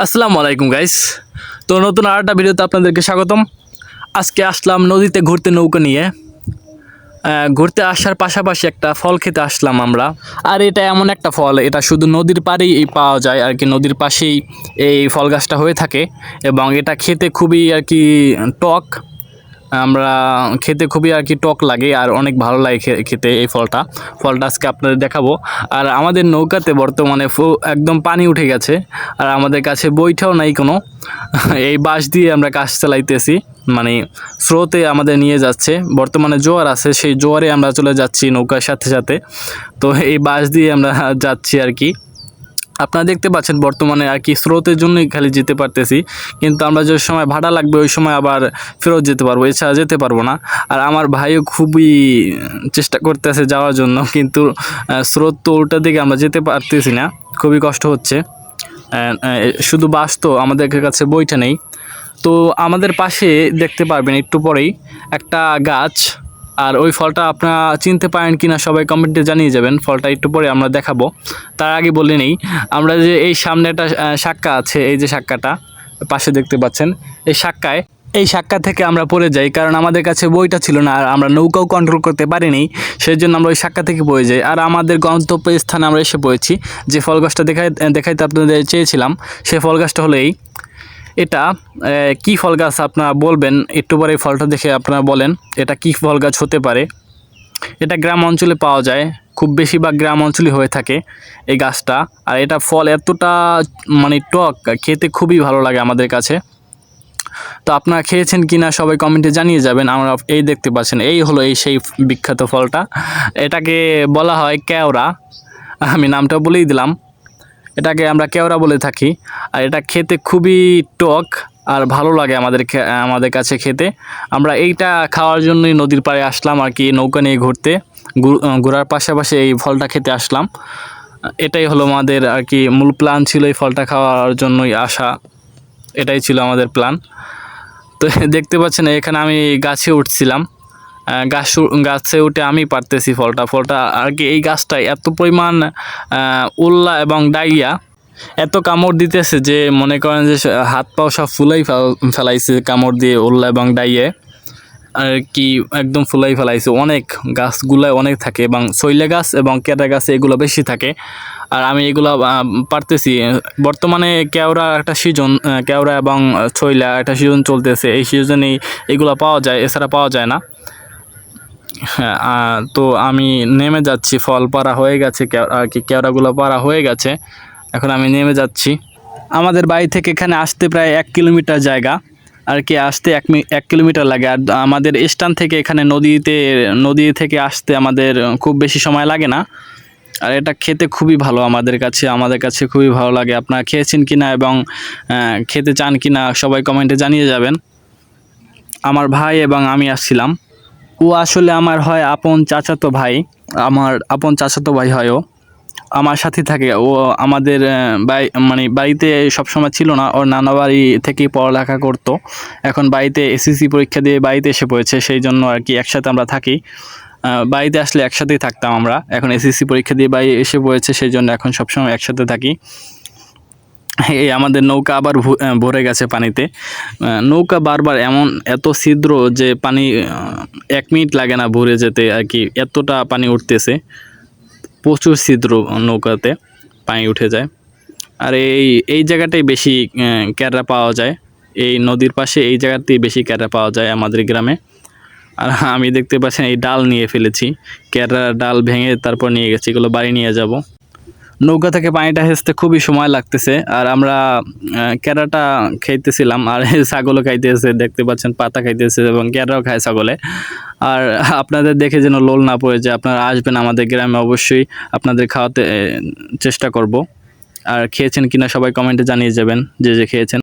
আসসালামু আলাইকুম গাইস। তো নতুন আরেকটা ভিডিওতে আপনাদেরকে স্বাগতম। আজকে আসলাম নদীতে ঘুরতে নৌকা নিয়ে। ঘুরতে আসার পাশাপাশি একটা ফল খেতে আসলাম আমরা। আর এটা এমন একটা ফল, এটা শুধু নদীর পাড়েই পাওয়া যায় আর কি, নদীর পাশেই এই ফল গাছটা হয়ে থাকে এবং এটা খেতে খুবই আর কি টক। আমরা খেতে খুবই আর কি টক লাগে আর অনেক ভালো লাগে খেতে এই ফলটা আজকে আপনাদের দেখাবো। আর আমাদের নৌকাতে বর্তমানে একদম পানি উঠে গেছে আর আমাদের কাছে বইটাও নাই কোনো। এই বাঁশ দিয়ে আমরা কাজ চালাইতেছি, মানে স্রোতে আমাদের নিয়ে যাচ্ছে। বর্তমানে জোয়ার আছে, সেই জোয়ারে আমরা চলে যাচ্ছি নৌকার সাথে সাথে। তো এই বাঁশ দিয়ে আমরা যাচ্ছি আর কি। আপনারা দেখতে পাচ্ছেন বর্তমানে আর কি স্রোতের জন্যই খালি যেতে পারতেছি, কিন্তু আমরা যে সময় ভাড়া লাগবে ওই সময় আবার ফেরত যেতে পারবো, এছাড়া যেতে পারবো না। আর আমার ভাইও খুবই চেষ্টা করতেছে যাওয়ার জন্য, কিন্তু স্রোত তো উল্টা দিকে আমরা যেতে পারতেছি না, খুবই কষ্ট হচ্ছে। শুধু বাস তো, আমাদের কাছে বইটা নেই। তো আমাদের পাশে দেখতে পারবেন একটু পরেই একটা গাছ, আর ওই ফলটা আপনারা চিনতে পারেন কিনা সবাই কমেন্টে জানিয়ে যাবেন। ফলটা একটু পরে আমরা দেখাবো, তার আগে বলে নেই আমরা যে এই সামনে একটা শাক্কা আছে, এই যে শাক্কাটা পাশে দেখতে পাচ্ছেন, এই শাক্কা থেকে আমরা পড়ে যাই, কারণ আমাদের কাছে বইটা ছিল না আর আমরা নৌকাও কন্ট্রোল করতে পারিনি, সেই জন্য আমরা ওই শাক্কা থেকে পড়ে যাই। আর আমাদের গন্তব্যস্থানে আমরা এসে পড়েছি। যে ফল গাছটা দেখাইতে আপনাদের চেয়েছিলাম, সেই ফল গাছটা হলো এটা। কি ফল গাছ আপনারা বলবেন একটু পরে, এই ফলটা দেখে আপনারা বলেন এটা কি ফল গাছ হতে পারে। এটা গ্রাম অঞ্চলে পাওয়া যায়, খুব বেশিরভাগ গ্রাম অঞ্চলে হয়ে থাকে এই গাছটা। আর এটা ফল এতটা মানে টক, খেতে খুবই ভালো লাগে আমাদের কাছে। তো আপনারা খেয়েছেন কিনা সবাই কমেন্টে জানিয়ে যাবেন। আমরা এই দেখতে পাচ্ছেন, এই হলো সেই বিখ্যাত ফলটা। এটাকে বলা হয় কেওড়া, আমি নামটা বলেই দিলাম। এটাকে আমরা কেওড়া বলে থাকি। আর এটা খেতে খুবই টক আর ভালো লাগে আমাদের কাছে খেতে। আমরা এইটা খাওয়ার জন্যই নদীর পাড়ে আসলাম আর কি, নৌকা নিয়ে ঘোরার পাশাপাশি এই ফলটা খেতে আসলাম। এটাই হলো আমাদের আর কি মূল প্ল্যান ছিল, এই ফলটা খাওয়ার জন্যই আসা, এটাই ছিল আমাদের প্ল্যান। তো দেখতে পাচ্ছেন এখানে আমি গাছে উঠছিলাম, গাছে উঠে আমি পারতেছি ফলটা আর কি। এই গাছটা এত পরিমাণ উল্লা এবং ডাইয়া, এত কামড় দিতেছে যে মনে করেন যে হাত পাও সব ফেলাইছে কামড় দিয়ে, উল্লা এবং ডাইয়ে আর কি একদম ফুলাই ফেলাইছে। অনেক গাছগুলাই অনেক থাকে এবং শৈলা গাছ এবং কেটা গাছে এগুলো বেশি থাকে। আর আমি এগুলো পারতেছি। বর্তমানে কেওড়া একটা সিজন, কেওড়া এবং শৈলা একটা সিজন চলতেছে, এই সিজনেই এগুলো পাওয়া যায়, এছাড়া পাওয়া যায় না। হ্যাঁ, তো আমি নেমে যাচ্ছি, ফল পাড়া হয়ে গেছে আর কি, কেওড়াগুলো পাড়া হয়ে গেছে, এখন আমি নেমে যাচ্ছি। আমাদের বাড়ি থেকে এখানে আসতে প্রায় 1 কিলোমিটার জায়গা আর কি, আসতে 1 কিলোমিটার লাগে। আর আমাদের স্থান থেকে এখানে নদী থেকে আসতে আমাদের খুব বেশি সময় লাগে না। আর এটা খেতে খুবই ভালো আমাদের কাছে খুবই ভালো লাগে। আপনারা খেয়েছেন কিনা এবং খেতে চান কিনা সবাই কমেন্টে জানিয়ে যাবেন। আমার ভাই এবং আমি আসছিলাম। ও আসলে আমার হয় আপন চাচাতো ভাই, হয় ও, আমার সাথে থাকে। ও আমাদের মানে বাড়িতে সবসময় ছিল না, ওর নানা বাড়ি থেকেই পড়ালেখা করতো। এখন বাড়িতে এসএসসি পরীক্ষা দিয়ে বাড়িতে এসে পড়েছে, সেই জন্য আর কি একসাথে আমরা থাকি। বাড়িতে আসলে একসাথেই থাকতাম আমরা, এখন এসএসসি পরীক্ষা দিয়ে বাড়ি এসে পড়েছে, সেই জন্য এখন সবসময় একসাথে থাকি। এই আমাদের নৌকা আবার ভরে গেছে পানিতে। নৌকা বারবার এত ছিদ্র যে পানি 1 মিনিট লাগে না ভরে যেতে আর কি, এতটা পানি উঠতেছে। প্রচুর ছিদ্র, নৌকাতে পানি উঠে যায়। আর এই জায়গাটাই বেশি ক্যারা পাওয়া যায়, এই নদীর পাশে এই জায়গাতেই বেশি ক্যারা পাওয়া যায় আমাদের গ্রামে। আর আমি দেখতে পাচ্ছেন এই ডাল নিয়ে ফেলেছি, ক্যারা ডাল ভেঙে তারপর নিয়ে গেছি, এগুলো বাড়ি নিয়ে যাব। নৌকা থেকে পানিটা হেসতে খুবই সময় লাগতেছে। আর আমরা ক্যারাটা খাইতেছিলাম, আর ছাগলও খাইতেছে, দেখতে পাচ্ছেন পাতা খাইতেছে এবং ক্যারাও খায় ছাগলে। আর আপনাদের দেখে যেন লোল না পড়ে যায়, আপনারা আসবেন আমাদের গ্রামে, অবশ্যই আপনাদের খাওয়াতে চেষ্টা করব। আর খেয়েছেন কিনা সবাই কমেন্টে জানিয়ে যাবেন, যে খেয়েছেন।